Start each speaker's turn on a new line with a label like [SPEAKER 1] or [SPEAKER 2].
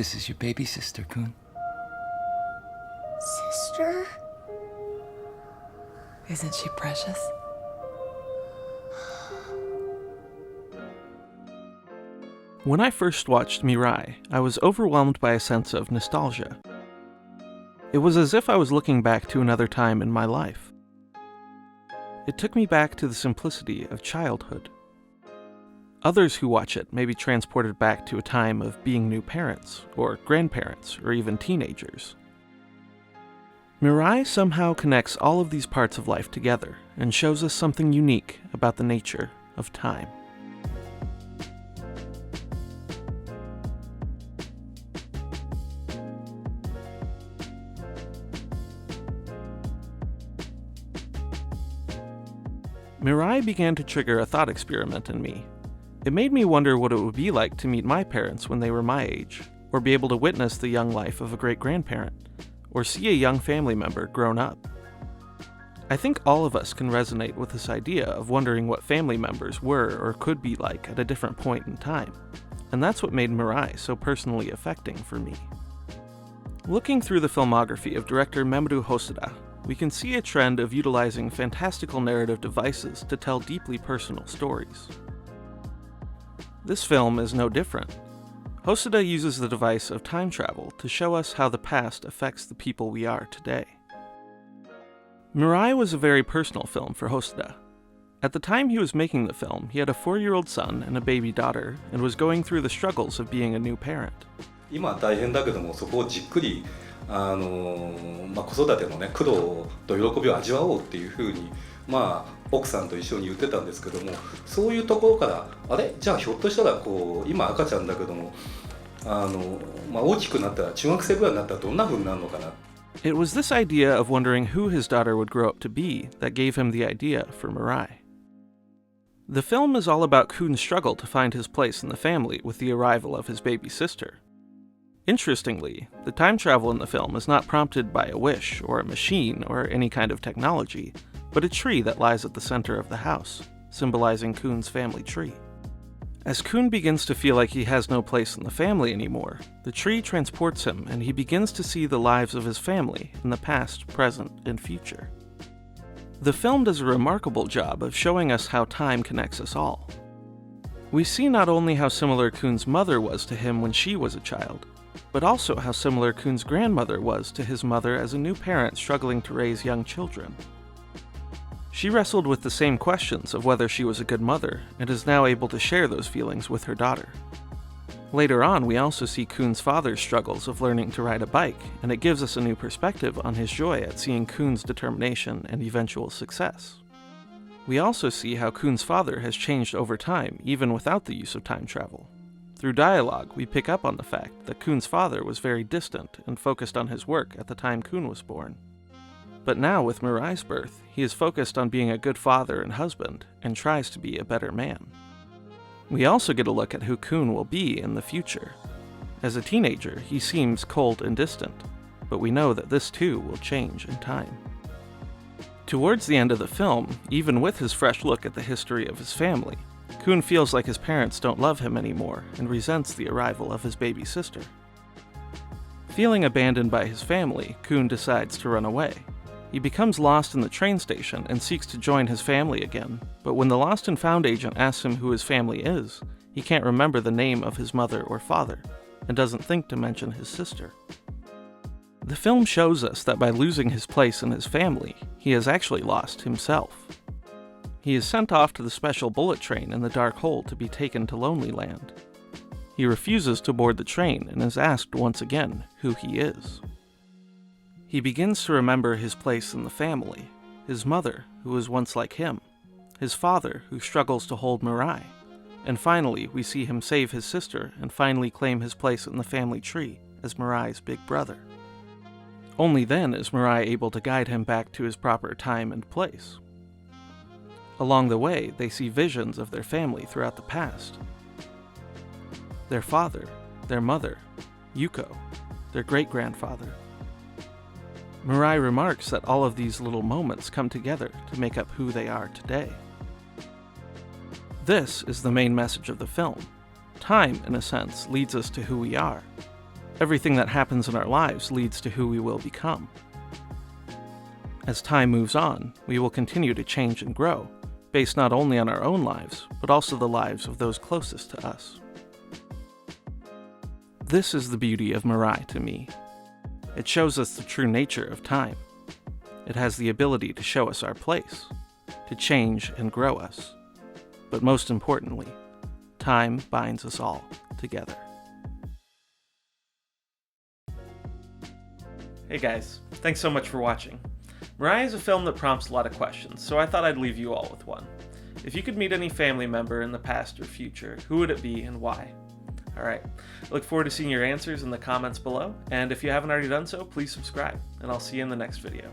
[SPEAKER 1] This is your baby sister, Coon.
[SPEAKER 2] Sister?
[SPEAKER 3] Isn't she precious?
[SPEAKER 4] When I first watched Mirai, I was overwhelmed by a sense of nostalgia. It was as if I was looking back to another time in my life. It took me back to the simplicity of childhood. Others who watch it may be transported back to a time of being new parents, or grandparents, or even teenagers. Mirai somehow connects all of these parts of life together and shows us something unique about the nature of time. Mirai began to trigger a thought experiment in me. It made me wonder what it would be like to meet my parents when they were my age, or be able to witness the young life of a great-grandparent, or see a young family member grown up. I think all of us can resonate with this idea of wondering what family members were or could be like at a different point in time, and that's what made Mirai so personally affecting for me. Looking through the filmography of director Mamoru Hosoda, we can see a trend of utilizing fantastical narrative devices to tell deeply personal stories. This film is no different. Hosoda uses the device of time travel to show us how the past affects the people we are today. Mirai was a very personal film for Hosoda. At the time he was making the film, he had a 4-year-old son and a baby daughter, and was going through the struggles of being a new parent.
[SPEAKER 5] 今は大変だけども、そこをじっくり子育てのね苦労と喜びを味わおうっていうふうに、奥さんと一緒に言ってたんですけども、そういうところからあれじゃあひょっとしたらこう今赤ちゃんだけども大きくなったら中学生ぐらいになったらどんな風になるのかな。
[SPEAKER 4] It was this idea of wondering who his daughter would grow up to be that gave him the idea for Mirai. The film is all about COONS' struggle to find his place in the family with the arrival of his baby sister. Interestingly, the time travel in the film is not prompted by a wish or a machine or any kind of technology, but a tree that lies at the center of the house, symbolizing COONS' family tree. As COON begins to feel like he has no place in the family anymore, the tree transports him and he begins to see the lives of his family in the past, present, and future. The film does a remarkable job of showing us how time connects us all. We see not only how similar COON's mother was to him when she was a child, but also how similar COON's grandmother was to his mother as a new parent struggling to raise young children. She wrestled with the same questions of whether she was a good mother, and is now able to share those feelings with her daughter. Later on, we also see COON's father's struggles of learning to ride a bike, and it gives us a new perspective on his joy at seeing COON's determination and eventual success. We also see how COON's father has changed over time, even without the use of time travel. Through dialogue, we pick up on the fact that COON's father was very distant and focused on his work at the time COON was born. But now, with Mirai's birth, he is focused on being a good father and husband, and tries to be a better man. We also get a look at who COON will be in the future. As a teenager, he seems cold and distant, but we know that this too will change in time. Towards the end of the film, even with his fresh look at the history of his family, COON feels like his parents don't love him anymore and resents the arrival of his baby sister. Feeling abandoned by his family, COON decides to run away. He becomes lost in the train station and seeks to join his family again, but when the Lost and Found agent asks him who his family is, he can't remember the name of his mother or father, and doesn't think to mention his sister. The film shows us that by losing his place in his family, he has actually lost himself. He is sent off to the special bullet train in the dark hole to be taken to Lonely Land. He refuses to board the train and is asked once again who he is. He begins to remember his place in the family, his mother, who was once like him, his father, who struggles to hold Mirai, and finally we see him save his sister and finally claim his place in the family tree as Mirai's big brother. Only then is Mirai able to guide him back to his proper time and place. Along the way, they see visions of their family throughout the past. Their father, their mother, Yuko, their great-grandfather. Mirai remarks that all of these little moments come together to make up who they are today. This is the main message of the film. Time, in a sense, leads us to who we are. Everything that happens in our lives leads to who we will become. As time moves on, we will continue to change and grow, based not only on our own lives, but also the lives of those closest to us. This is the beauty of Mirai to me. It shows us the true nature of time. It has the ability to show us our place, to change and grow us. But most importantly, time binds us all together. Hey guys, thanks so much for watching. Mirai is a film that prompts a lot of questions, so I thought I'd leave you all with one. If you could meet any family member in the past or future, who would it be and why? Alright, I look forward to seeing your answers in the comments below, and if you haven't already done so, please subscribe, and I'll see you in the next video.